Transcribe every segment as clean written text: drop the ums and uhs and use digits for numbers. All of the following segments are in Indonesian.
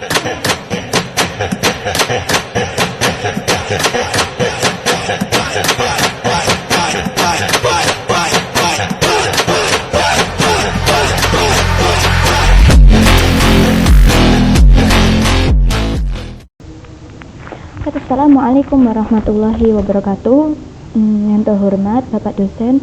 Assalamualaikum warahmatullahi wabarakatuh. Yang terhormat Bapak dosen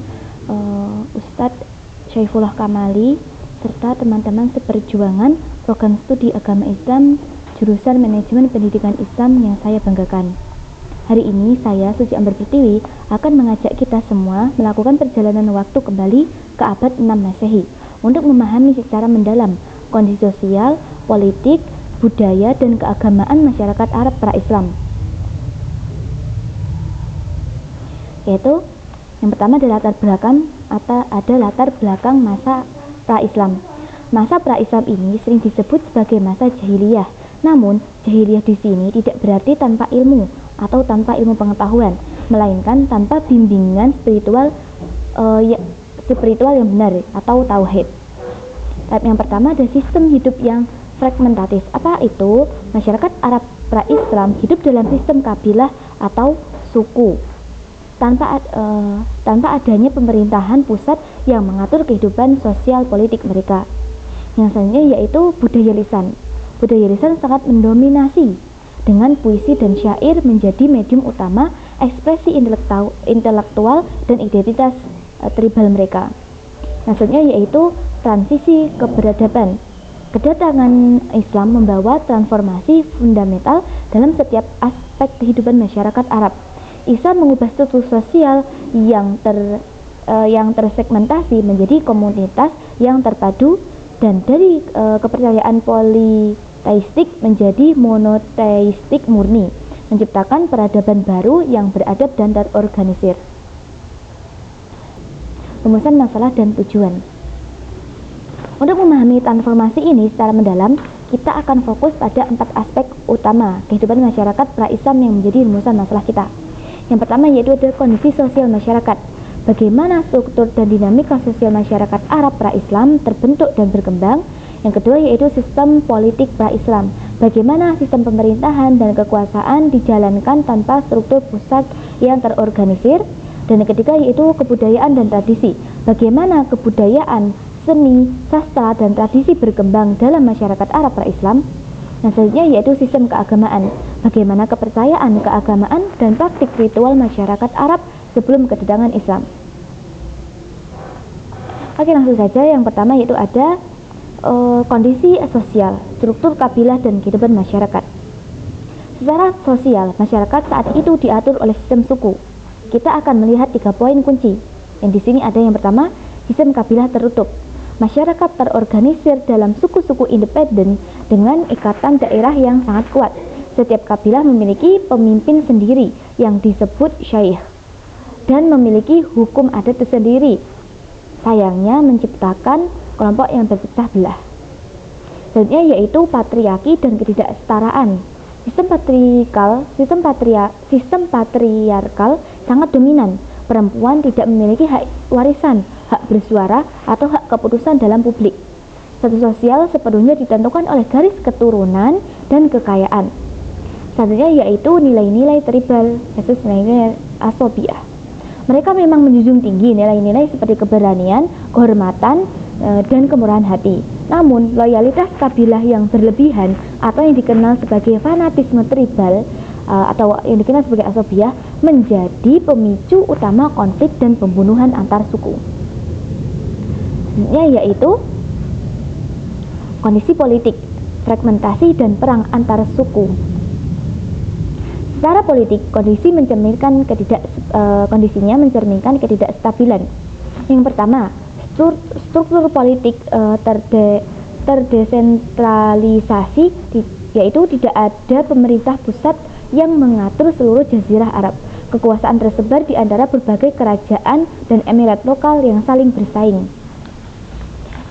Ustadz Syaifullah Kamali serta teman-teman seperjuangan program studi agama Islam jurusan manajemen pendidikan Islam yang saya banggakan. Hari ini saya Suci Amber Pertiwi akan mengajak kita semua melakukan perjalanan waktu kembali ke abad 6 Masehi untuk memahami secara mendalam kondisi sosial, politik, budaya, dan keagamaan masyarakat Arab pra-Islam. Yaitu yang pertama adalah latar belakang masa pra-Islam. Masa pra-Islam ini sering disebut sebagai masa jahiliyah. Namun, jahiliyah di sini tidak berarti tanpa ilmu atau tanpa ilmu pengetahuan, melainkan tanpa bimbingan spiritual yang benar atau tauhid. Yang pertama ada sistem hidup yang fragmentatif. Apa itu? Masyarakat Arab pra-Islam hidup dalam sistem kabilah atau suku. Tanpa adanya pemerintahan pusat yang mengatur kehidupan sosial politik mereka. Yang selanjutnya yaitu budaya lisan. Budaya lisan sangat mendominasi dengan puisi dan syair menjadi medium utama ekspresi intelektual dan identitas tribal mereka. Yang selanjutnya yaitu transisi keberadaban. Kedatangan Islam membawa transformasi fundamental dalam setiap aspek kehidupan masyarakat Arab. Islam mengubah struktur sosial yang tersegmentasi menjadi komunitas yang terpadu dan dari kepercayaan politeistik menjadi monoteistik murni, menciptakan peradaban baru yang beradab dan terorganisir. Rumusan masalah dan tujuan. Untuk memahami transformasi ini secara mendalam, kita akan fokus pada 4 aspek utama kehidupan masyarakat pra-Islam yang menjadi rumusan masalah kita. Yang pertama yaitu ada kondisi sosial masyarakat. Bagaimana struktur dan dinamika sosial masyarakat Arab pra-Islam terbentuk dan berkembang. Yang kedua yaitu sistem politik pra-Islam. Bagaimana sistem pemerintahan dan kekuasaan dijalankan tanpa struktur pusat yang terorganisir. Dan yang ketiga yaitu kebudayaan dan tradisi. Bagaimana kebudayaan, seni, sastra, dan tradisi berkembang dalam masyarakat Arab pra-Islam. Yang selanjutnya yaitu sistem keagamaan. Bagaimana kepercayaan, keagamaan, dan praktik ritual masyarakat Arab sebelum kedatangan Islam. Oke, langsung saja. Yang pertama yaitu ada kondisi sosial, struktur kabilah dan kehidupan masyarakat. Secara sosial, masyarakat saat itu diatur oleh sistem suku. Kita akan melihat 3 poin kunci. Yang di sini ada yang pertama, sistem kabilah tertutup. Masyarakat terorganisir dalam suku-suku independen dengan ikatan daerah yang sangat kuat. Setiap kabilah memiliki pemimpin sendiri yang disebut syaikh dan memiliki hukum adat tersendiri. Sayangnya menciptakan kelompok yang berpecah belah. Selanjutnya yaitu patriarki dan ketidaksetaraan. Sistem patriarkal sangat dominan. Perempuan tidak memiliki hak warisan, hak bersuara, atau hak keputusan dalam publik. Status sosial sepenuhnya ditentukan oleh garis keturunan dan kekayaan. Selanjutnya yaitu nilai-nilai tribal versus nilai-nilai asobiah. Mereka memang menjunjung tinggi nilai-nilai seperti keberanian, kehormatan, dan kemurahan hati. Namun, loyalitas kabilah yang berlebihan atau yang dikenal sebagai fanatisme tribal atau yang dikenal sebagai asobiah menjadi pemicu utama konflik dan pembunuhan antar suku. Selanjutnya yaitu kondisi politik, fragmentasi dan perang antar suku. Secara politik, kondisinya mencerminkan ketidakstabilan. Yang pertama, struktur politik terdesentralisasi, yaitu tidak ada pemerintah pusat yang mengatur seluruh jazirah Arab. Kekuasaan tersebar di antara berbagai kerajaan dan emirat lokal yang saling bersaing.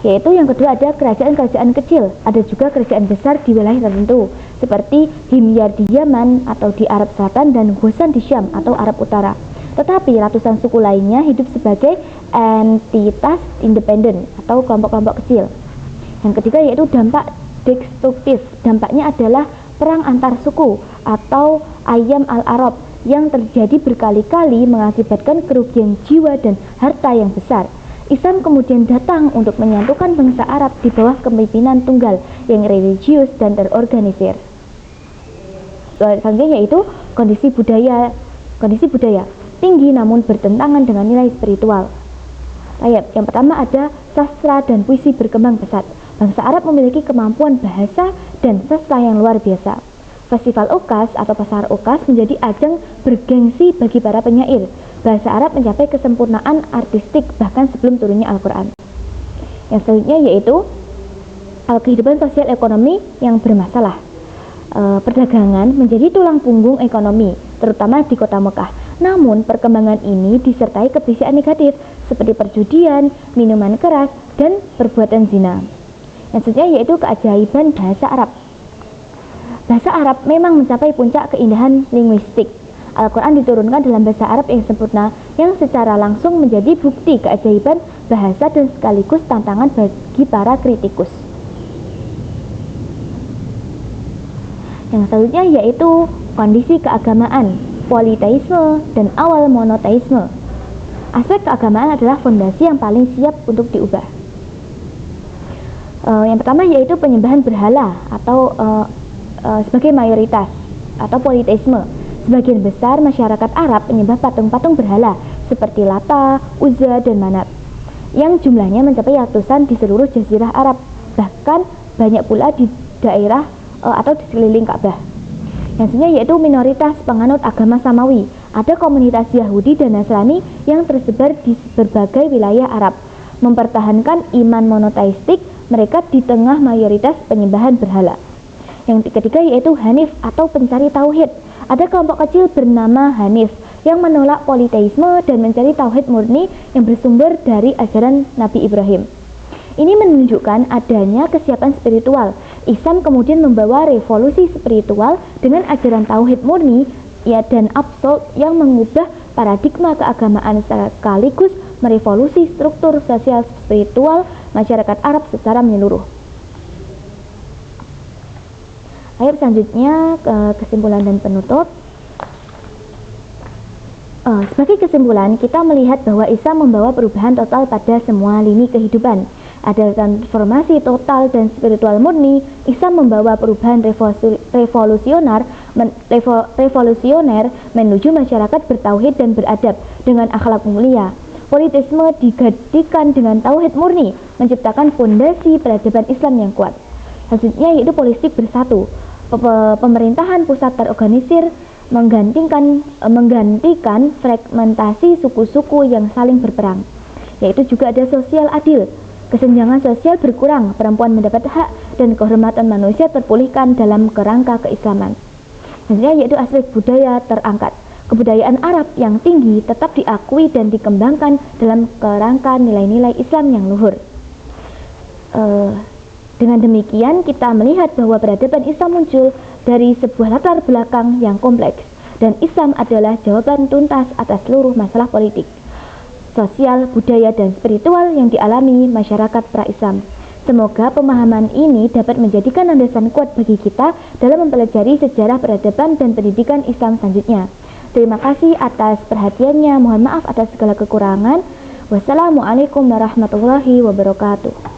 Yaitu yang kedua ada kerajaan-kerajaan kecil, ada juga kerajaan besar di wilayah tertentu seperti Himyar di Yaman atau di Arab Selatan dan Hosan di Syam atau Arab Utara. Tetapi ratusan suku lainnya hidup sebagai entitas independen atau kelompok-kelompok kecil. Yang ketiga yaitu dampak destruktif. Dampaknya adalah perang antar suku atau Ayyam al-Arab yang terjadi berkali-kali mengakibatkan kerugian jiwa dan harta yang besar. Islam kemudian datang untuk menyatukan bangsa Arab di bawah kepemimpinan tunggal yang religius dan terorganisir. Selanjutnya yaitu kondisi budaya tinggi namun bertentangan dengan nilai spiritual. Yang pertama ada sastra dan puisi berkembang pesat. Bangsa Arab memiliki kemampuan bahasa dan sastra yang luar biasa. Festival Ukas atau Pasar Ukas menjadi ajang bergengsi bagi para penyair. Bahasa Arab mencapai kesempurnaan artistik bahkan sebelum turunnya Al-Quran. Yang selanjutnya yaitu kehidupan sosial ekonomi yang bermasalah. Perdagangan menjadi tulang punggung ekonomi, terutama di kota Mekah. Namun perkembangan ini disertai kebiasaan negatif seperti perjudian, minuman keras, dan perbuatan zina. Yang selanjutnya yaitu keajaiban bahasa Arab. Bahasa Arab memang mencapai puncak keindahan linguistik. Al-Quran diturunkan dalam bahasa Arab yang sempurna, yang secara langsung menjadi bukti keajaiban bahasa dan sekaligus tantangan bagi para kritikus. Yang selanjutnya yaitu kondisi keagamaan, politeisme, dan awal monoteisme. Aspek keagamaan adalah fondasi yang paling siap untuk diubah. Yang pertama yaitu penyembahan berhala atau sebagai mayoritas atau politeisme. Sebagian besar masyarakat Arab menyembah patung-patung berhala seperti Lata, Uzza, dan Manat yang jumlahnya mencapai ratusan di seluruh jazirah Arab, bahkan banyak pula di daerah atau di sekeliling Ka'bah. Yang selanjutnya yaitu minoritas penganut agama Samawi. Ada komunitas Yahudi dan Nasrani yang tersebar di berbagai wilayah Arab, mempertahankan iman monoteistik mereka di tengah mayoritas penyembahan berhala. Yang ketiga yaitu Hanif atau pencari tauhid. Ada kelompok kecil bernama Hanif yang menolak politeisme dan mencari tauhid murni yang bersumber dari ajaran Nabi Ibrahim. Ini menunjukkan adanya kesiapan spiritual. Islam kemudian membawa revolusi spiritual dengan ajaran tauhid murni dan absolut yang mengubah paradigma keagamaan sekaligus merevolusi struktur sosial spiritual masyarakat Arab secara menyeluruh. Selanjutnya kesimpulan dan penutup. Sebagai kesimpulan, kita melihat bahwa Islam membawa perubahan total pada semua lini kehidupan. Ada transformasi total dan spiritual murni. Islam membawa perubahan revolusioner menuju masyarakat bertauhid dan beradab dengan akhlak mulia. Politisme digantikan dengan tauhid murni, menciptakan fondasi peradaban Islam yang kuat. Selanjutnya yaitu politik bersatu. Pemerintahan pusat terorganisir menggantikan fragmentasi suku-suku yang saling berperang. Yaitu juga ada sosial adil. Kesenjangan sosial berkurang, perempuan mendapat hak dan kehormatan manusia terpulihkan dalam kerangka keislaman. Selanjutnya yaitu aspek budaya terangkat. Kebudayaan Arab yang tinggi tetap diakui dan dikembangkan dalam kerangka nilai-nilai Islam yang luhur. Dengan demikian kita melihat bahwa peradaban Islam muncul dari sebuah latar belakang yang kompleks, dan Islam adalah jawaban tuntas atas seluruh masalah politik, sosial, budaya, dan spiritual yang dialami masyarakat pra-Islam. Semoga pemahaman ini dapat menjadikan landasan kuat bagi kita dalam mempelajari sejarah peradaban dan pendidikan Islam selanjutnya. Terima kasih atas perhatiannya. Mohon maaf atas segala kekurangan. Wassalamualaikum warahmatullahi wabarakatuh.